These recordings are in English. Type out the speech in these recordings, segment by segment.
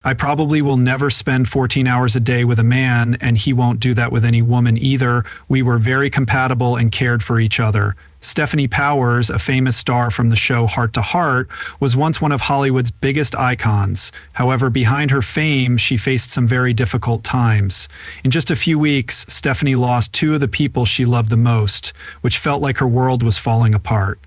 I probably will never spend 14 hours a day with a man, and he won't do that with any woman either. We were very compatible and cared for each other. Stefanie Powers, a famous star from the show Heart to Heart, was once one of Hollywood's biggest icons. However, behind her fame, she faced some very difficult times. In just a few weeks, Stefanie lost two of the people she loved the most, which felt like her world was falling apart.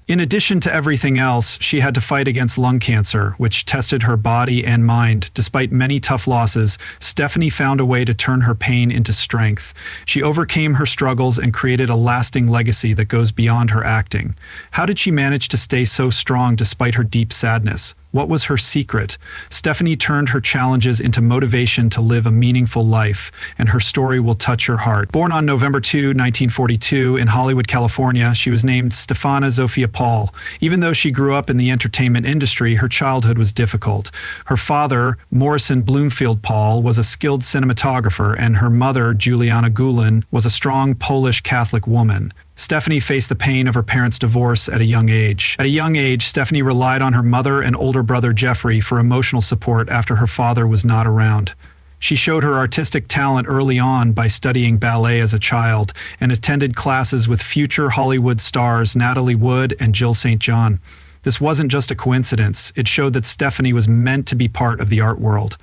In addition to everything else, she had to fight against lung cancer, which tested her body and mind. Despite many tough losses, Stefanie found a way to turn her pain into strength. She overcame her struggles and created a lasting legacy that goes beyond her acting. How did she manage to stay so strong despite her deep sadness? What was her secret? Stefanie turned her challenges into motivation to live a meaningful life, and her story will touch your heart. Born on November 2, 1942, in Hollywood, California, she was named Stefania Zofia Paul. Even though she grew up in the entertainment industry, her childhood was difficult. Her father, Morrison Bloomfield Paul, was a skilled cinematographer, and her mother, Juliana Gulin, was a strong Polish Catholic woman. Stefanie faced the pain of her parents' divorce at a young age. At a young age, Stefanie relied on her mother and older brother Jeffrey for emotional support after her father was not around. She showed her artistic talent early on by studying ballet as a child and attended classes with future Hollywood stars Natalie Wood and Jill St. John. This wasn't just a coincidence. It showed that Stefanie was meant to be part of the art world.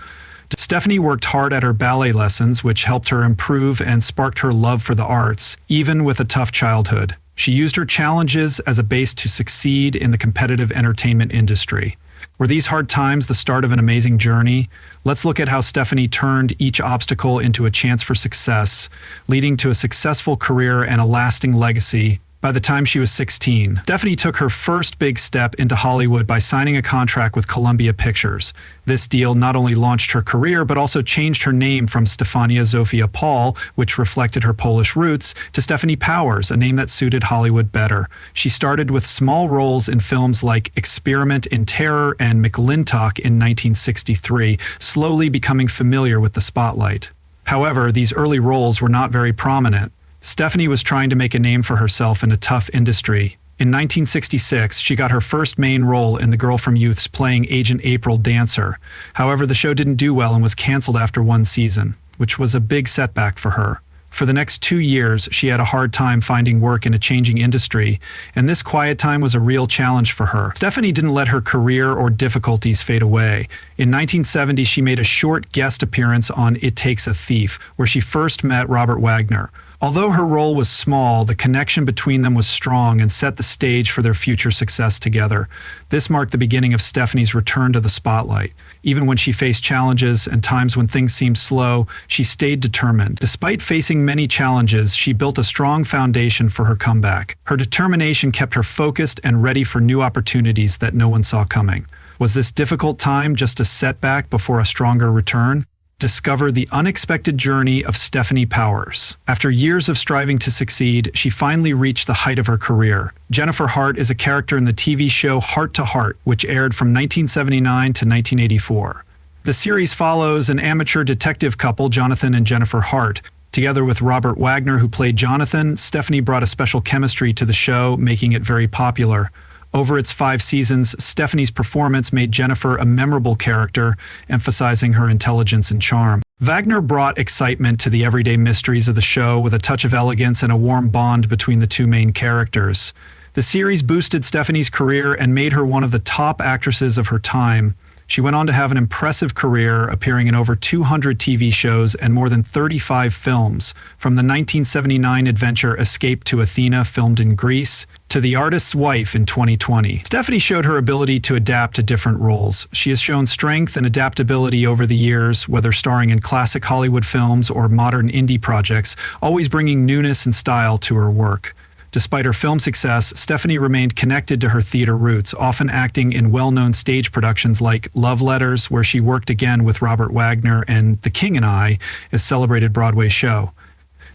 Stefanie worked hard at her ballet lessons, which helped her improve and sparked her love for the arts, even with a tough childhood. She used her challenges as a base to succeed in the competitive entertainment industry. Were these hard times the start of an amazing journey? Let's look at how Stefanie turned each obstacle into a chance for success, leading to a successful career and a lasting legacy. By the time she was 16, Stefanie took her first big step into Hollywood by signing a contract with Columbia Pictures. This deal not only launched her career, but also changed her name from Stefania Zofia Paul, which reflected her Polish roots, to Stefanie Powers, a name that suited Hollywood better. She started with small roles in films like Experiment in Terror and McLintock in 1963, slowly becoming familiar with the spotlight. However, these early roles were not very prominent. Stefanie was trying to make a name for herself in a tough industry. In 1966, she got her first main role in The Girl from Youths, playing Agent April Dancer. However, the show didn't do well and was canceled after one season, which was a big setback for her. For the next 2 years, she had a hard time finding work in a changing industry, and this quiet time was a real challenge for her. Stefanie didn't let her career or difficulties fade away. In 1970, she made a short guest appearance on It Takes a Thief, where she first met Robert Wagner. Although her role was small, the connection between them was strong and set the stage for their future success together. This marked the beginning of Stefanie's return to the spotlight. Even when she faced challenges and times when things seemed slow, she stayed determined. Despite facing many challenges, she built a strong foundation for her comeback. Her determination kept her focused and ready for new opportunities that no one saw coming. Was this difficult time just a setback before a stronger return? Discover the unexpected journey of Stefanie Powers. After years of striving to succeed, she finally reached the height of her career. Jennifer Hart is a character in the TV show Heart to Heart, which aired from 1979 to 1984. The series follows an amateur detective couple, Jonathan and Jennifer Hart. Together with Robert Wagner, who played Jonathan, Stefanie brought a special chemistry to the show, making it very popular. Over its 5 seasons, Stefanie's performance made Jennifer a memorable character, emphasizing her intelligence and charm. Wagner brought excitement to the everyday mysteries of the show with a touch of elegance and a warm bond between the two main characters. The series boosted Stefanie's career and made her one of the top actresses of her time. She went on to have an impressive career, appearing in over 200 TV shows and more than 35 films, from the 1979 adventure Escape to Athena, filmed in Greece, to The Artist's Wife in 2020. Stefanie showed her ability to adapt to different roles. She has shown strength and adaptability over the years, whether starring in classic Hollywood films or modern indie projects, always bringing newness and style to her work. Despite her film success, Stefanie remained connected to her theater roots, often acting in well-known stage productions like Love Letters, where she worked again with Robert Wagner, and The King and I, a celebrated Broadway show.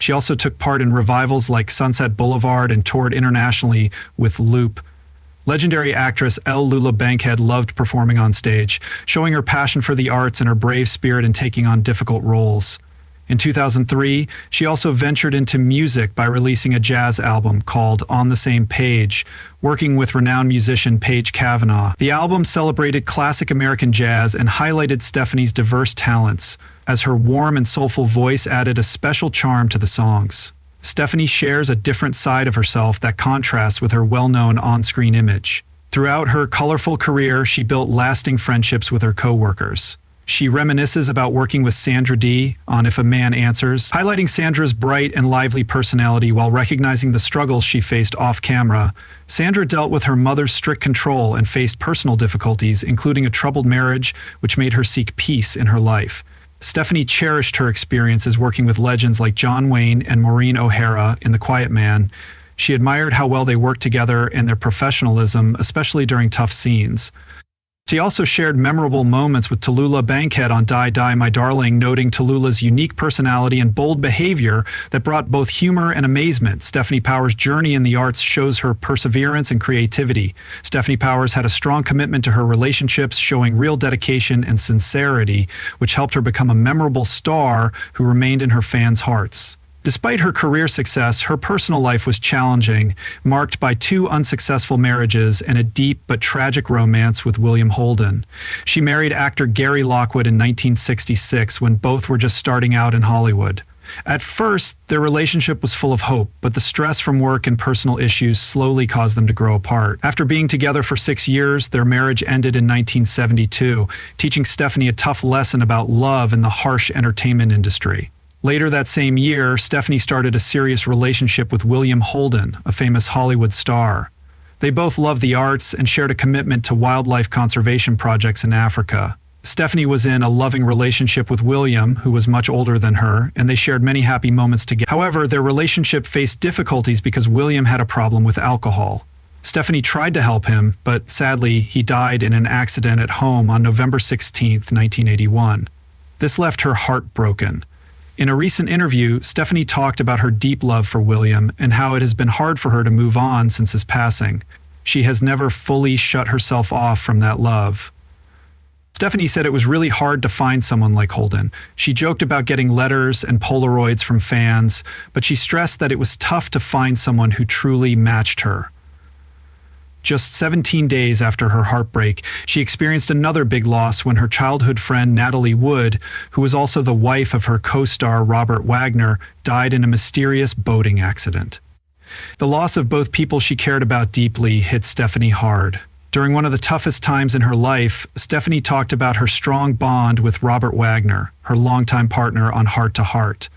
She also took part in revivals like Sunset Boulevard and toured internationally with Loop. Legendary actress Lula Bankhead loved performing on stage, showing her passion for the arts and her brave spirit in taking on difficult roles. In 2003, she also ventured into music by releasing a jazz album called On the Same Page, working with renowned musician Paige Cavanaugh. The album celebrated classic American jazz and highlighted Stefanie's diverse talents, as her warm and soulful voice added a special charm to the songs. Stefanie shares a different side of herself that contrasts with her well-known on-screen image. Throughout her colorful career, she built lasting friendships with her co-workers. She reminisces about working with Sandra Dee on If a Man Answers, highlighting Sandra's bright and lively personality while recognizing the struggles she faced off-camera. Sandra dealt with her mother's strict control and faced personal difficulties, including a troubled marriage, which made her seek peace in her life. Stefanie cherished her experiences working with legends like John Wayne and Maureen O'Hara in The Quiet Man. She admired how well they worked together and their professionalism, especially during tough scenes. She also shared memorable moments with Tallulah Bankhead on Die Die My Darling, noting Tallulah's unique personality and bold behavior that brought both humor and amazement. Stefanie Powers' journey in the arts shows her perseverance and creativity. Stefanie Powers had a strong commitment to her relationships, showing real dedication and sincerity, which helped her become a memorable star who remained in her fans' hearts. Despite her career success, her personal life was challenging, marked by 2 unsuccessful marriages and a deep but tragic romance with William Holden. She married actor Gary Lockwood in 1966 when both were just starting out in Hollywood. At first, their relationship was full of hope, but the stress from work and personal issues slowly caused them to grow apart. After being together for 6 years, their marriage ended in 1972, teaching Stefanie a tough lesson about love in the harsh entertainment industry. Later that same year, Stefanie started a serious relationship with William Holden, a famous Hollywood star. They both loved the arts and shared a commitment to wildlife conservation projects in Africa. Stefanie was in a loving relationship with William, who was much older than her, and they shared many happy moments together. However, their relationship faced difficulties because William had a problem with alcohol. Stefanie tried to help him, but sadly, he died in an accident at home on November 16, 1981. This left her heartbroken. In a recent interview, Stefanie talked about her deep love for William and how it has been hard for her to move on since his passing. She has never fully shut herself off from that love. Stefanie said it was really hard to find someone like Holden. She joked about getting letters and Polaroids from fans, but she stressed that it was tough to find someone who truly matched her. Just 17 days after her heartbreak, she experienced another big loss when her childhood friend Natalie Wood, who was also the wife of her co-star Robert Wagner, died in a mysterious boating accident. The loss of both people she cared about deeply hit Stefanie hard. During one of the toughest times in her life, Stefanie talked about her strong bond with Robert Wagner, her longtime partner on Heart to Heart.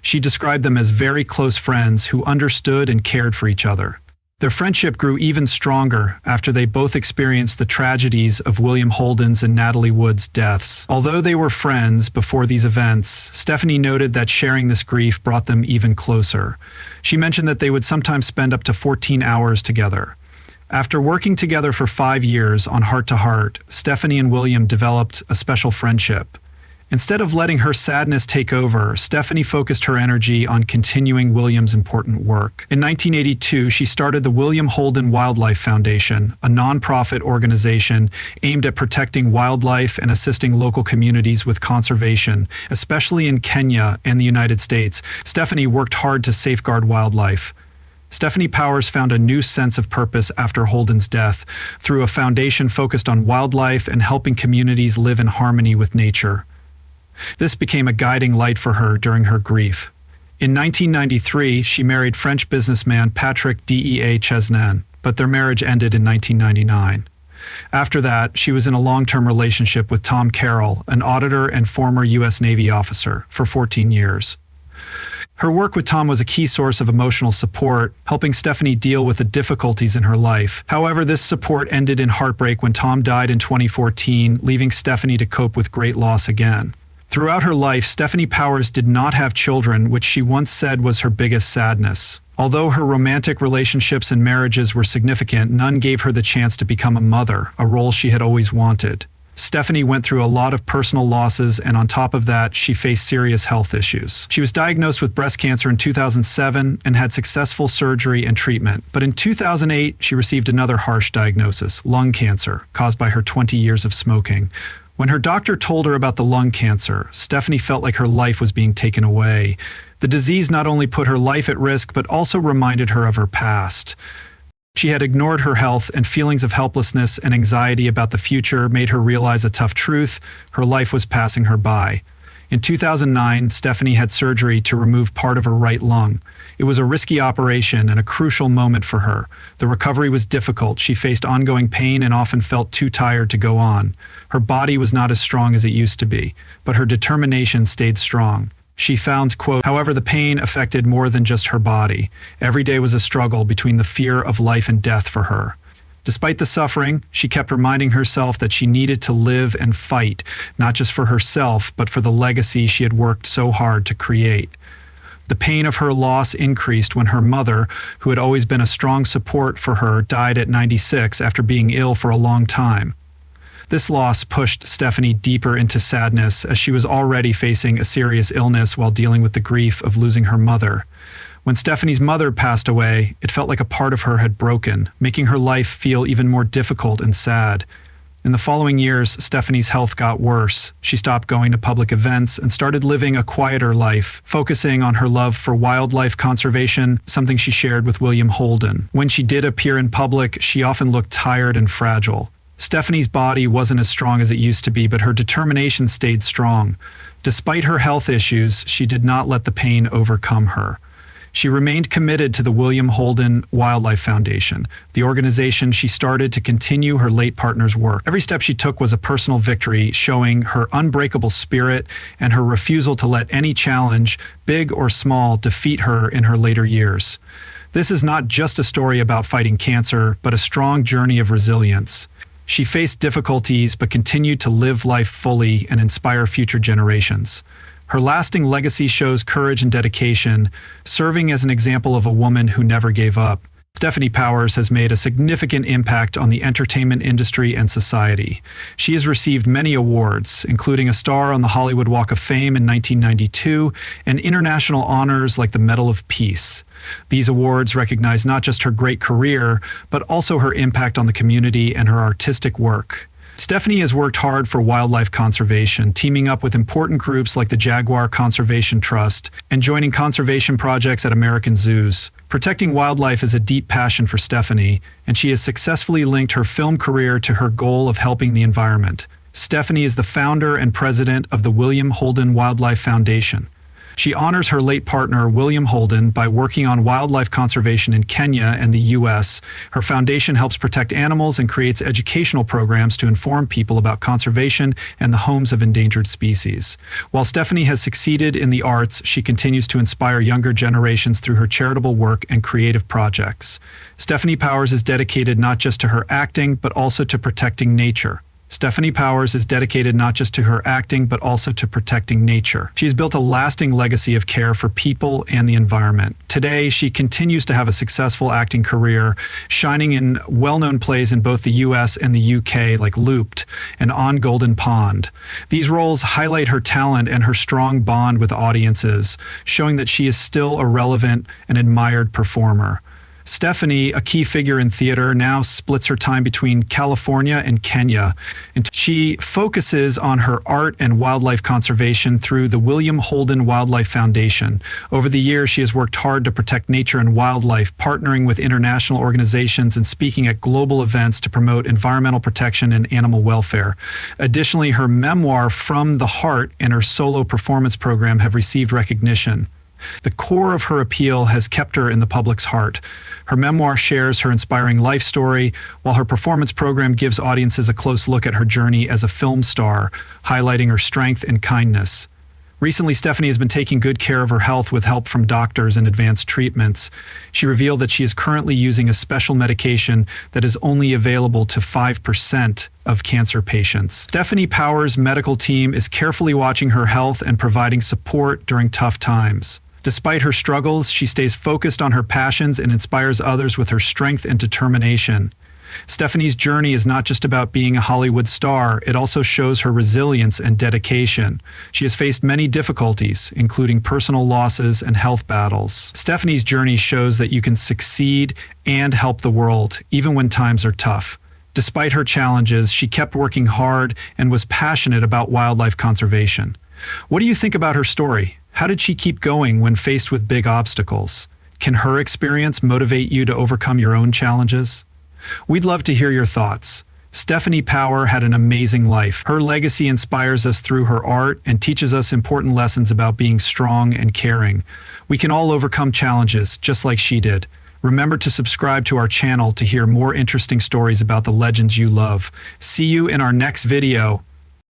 She described them as very close friends who understood and cared for each other. Their friendship grew even stronger after they both experienced the tragedies of William Holden's and Natalie Wood's deaths. Although they were friends before these events, Stefanie noted that sharing this grief brought them even closer. She mentioned that they would sometimes spend up to 14 hours together. After working together for 5 years on Heart to Heart, Stefanie and William developed a special friendship. Instead of letting her sadness take over, Stefanie focused her energy on continuing William's important work. In 1982, she started the William Holden Wildlife Foundation, a nonprofit organization aimed at protecting wildlife and assisting local communities with conservation, especially in Kenya and the United States. Stefanie worked hard to safeguard wildlife. Stefanie Powers found a new sense of purpose after Holden's death through a foundation focused on wildlife and helping communities live in harmony with nature. This became a guiding light for her during her grief. In 1993, she married French businessman Patrick Dea Chesnan, but their marriage ended in 1999. After that, she was in a long-term relationship with Tom Carroll, an auditor and former U.S. Navy officer, for 14 years. Her work with Tom was a key source of emotional support, helping Stefanie deal with the difficulties in her life. However, this support ended in heartbreak when Tom died in 2014, leaving Stefanie to cope with great loss again. Throughout her life, Stefanie Powers did not have children, which she once said was her biggest sadness. Although her romantic relationships and marriages were significant, none gave her the chance to become a mother, a role she had always wanted. Stefanie went through a lot of personal losses, and on top of that, she faced serious health issues. She was diagnosed with breast cancer in 2007 and had successful surgery and treatment. But in 2008, she received another harsh diagnosis, lung cancer, caused by her 20 years of smoking. When her doctor told her about the lung cancer, Stefanie felt like her life was being taken away. The disease not only put her life at risk, but also reminded her of her past. She had ignored her health, and feelings of helplessness and anxiety about the future made her realize a tough truth: her life was passing her by. In 2009, Stefanie had surgery to remove part of her right lung. It was a risky operation and a crucial moment for her. The recovery was difficult. She faced ongoing pain and often felt too tired to go on. Her body was not as strong as it used to be, but her determination stayed strong. She found, quote, however, the pain affected more than just her body. Every day was a struggle between the fear of life and death for her. Despite the suffering, she kept reminding herself that she needed to live and fight, not just for herself, but for the legacy she had worked so hard to create. The pain of her loss increased when her mother, who had always been a strong support for her, died at 96 after being ill for a long time. This loss pushed Stefanie deeper into sadness, as she was already facing a serious illness while dealing with the grief of losing her mother. When Stefanie's mother passed away, it felt like a part of her had broken, making her life feel even more difficult and sad. In the following years, Stefanie's health got worse. She stopped going to public events and started living a quieter life, focusing on her love for wildlife conservation, something she shared with William Holden. When she did appear in public, she often looked tired and fragile. Stefanie's body wasn't as strong as it used to be, but her determination stayed strong. Despite her health issues, she did not let the pain overcome her. She remained committed to the William Holden Wildlife Foundation, the organization she started to continue her late partner's work. Every step she took was a personal victory, showing her unbreakable spirit and her refusal to let any challenge, big or small, defeat her in her later years. This is not just a story about fighting cancer, but a strong journey of resilience. She faced difficulties but continued to live life fully and inspire future generations. Her lasting legacy shows courage and dedication, serving as an example of a woman who never gave up. Stefanie Powers has made a significant impact on the entertainment industry and society. She has received many awards, including a star on the Hollywood Walk of Fame in 1992 and international honors like the Medal of Peace. These awards recognize not just her great career, but also her impact on the community and her artistic work. Stefanie has worked hard for wildlife conservation, teaming up with important groups like the Jaguar Conservation Trust and joining conservation projects at American zoos. Protecting wildlife is a deep passion for Stefanie, and she has successfully linked her film career to her goal of helping the environment. Stefanie is the founder and president of the William Holden Wildlife Foundation. She honors her late partner, William Holden, by working on wildlife conservation in Kenya and the U.S. Her foundation helps protect animals and creates educational programs to inform people about conservation and the homes of endangered species. While Stefanie has succeeded in the arts, she continues to inspire younger generations through her charitable work and creative projects. Stefanie Powers is dedicated not just to her acting, but also to protecting nature. Stefanie Powers is dedicated not just to her acting, but also to protecting nature. She has built a lasting legacy of care for people and the environment. Today, she continues to have a successful acting career, shining in well-known plays in both the US and the UK like Looped and On Golden Pond. These roles highlight her talent and her strong bond with audiences, showing that she is still a relevant and admired performer. Stefanie, a key figure in theater, now splits her time between California and Kenya, and she focuses on her art and wildlife conservation through the William Holden Wildlife Foundation. Over the years, she has worked hard to protect nature and wildlife, partnering with international organizations and speaking at global events to promote environmental protection and animal welfare. Additionally, her memoir, From the Heart, and her solo performance program have received recognition. The core of her appeal has kept her in the public's heart. Her memoir shares her inspiring life story, while her performance program gives audiences a close look at her journey as a film star, highlighting her strength and kindness. Recently, Stefanie has been taking good care of her health with help from doctors and advanced treatments. She revealed that she is currently using a special medication that is only available to 5% of cancer patients. Stefanie Powers' medical team is carefully watching her health and providing support during tough times. Despite her struggles, she stays focused on her passions and inspires others with her strength and determination. Stefanie's journey is not just about being a Hollywood star, it also shows her resilience and dedication. She has faced many difficulties, including personal losses and health battles. Stefanie's journey shows that you can succeed and help the world, even when times are tough. Despite her challenges, she kept working hard and was passionate about wildlife conservation. What do you think about her story? How did she keep going when faced with big obstacles? Can her experience motivate you to overcome your own challenges? We'd love to hear your thoughts. Stefanie Power had an amazing life. Her legacy inspires us through her art and teaches us important lessons about being strong and caring. We can all overcome challenges, just like she did. Remember to subscribe to our channel to hear more interesting stories about the legends you love. See you in our next video.